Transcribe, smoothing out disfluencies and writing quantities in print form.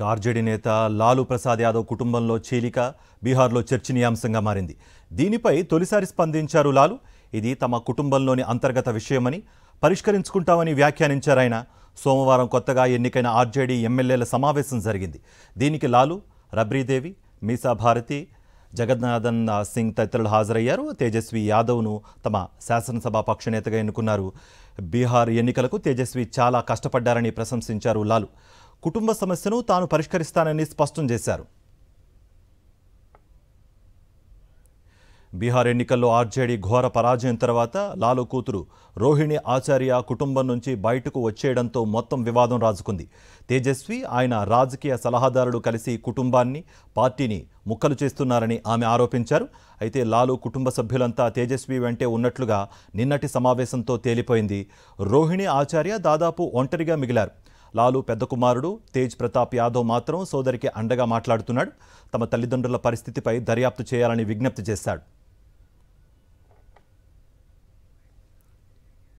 RJD నేత లాలూ ప్రసాద్ యాదవ్ కుటుంబంలో చీలిక బీహార్లో చర్చనీయాంశంగా మారింది. దీనిపై తొలిసారి స్పందించారు లాలూ. ఇది తమ కుటుంబంలోని అంతర్గత విషయమని పరిష్కరించుకుంటామని వ్యాఖ్యానించారాయన. సోమవారం కొత్తగా ఎన్నికైన ఆర్జేడీ ఎమ్మెల్యేల సమావేశం జరిగింది. దీనికి లాలూ, రబ్రీదేవి, మీసా భారతి, జగన్నాథన్ సింగ్ తదితరులు హాజరయ్యారు. తేజస్వి యాదవ్ను తమ శాసనసభ పక్షనేతగా ఎన్నుకున్నారు. బీహార్ ఎన్నికలకు తేజస్వి చాలా కష్టపడ్డారని ప్రశంసించారు లాలూ. కుటుంబ సమస్యను తాను పరిష్కరిస్తానని స్పష్టం చేశారు. బీహార్ ఎన్నికల్లో ఆర్జేడీ ఘోర పరాజయం తర్వాత లాలూ కూతురు రోహిణి ఆచార్య కుటుంబం నుంచి బయటకు వచ్చేయడంతో మొత్తం వివాదం రాజుకుంది. తేజస్వి, ఆయన రాజకీయ సలహాదారులు కలిసి కుటుంబాన్ని, పార్టీని ముక్కలు చేస్తున్నారని ఆమె ఆరోపించారు. అయితే లాలూ కుటుంబ సభ్యులంతా తేజస్వి వెంటే ఉన్నట్లుగా నిన్నటి సమావేశంతో తేలిపోయింది. రోహిణి ఆచార్య దాదాపు ఒంటరిగా మిగిలారు. లాలూ పెద్ద కుమారుడు తేజ్ ప్రతాప్ యాదవ్ మాత్రం సోదరికి అండగా మాట్లాడుతున్నాడు. తమ తల్లిదండ్రుల పరిస్థితిపై దర్యాప్తు చేయాలని విజ్ఞప్తి చేశాడు.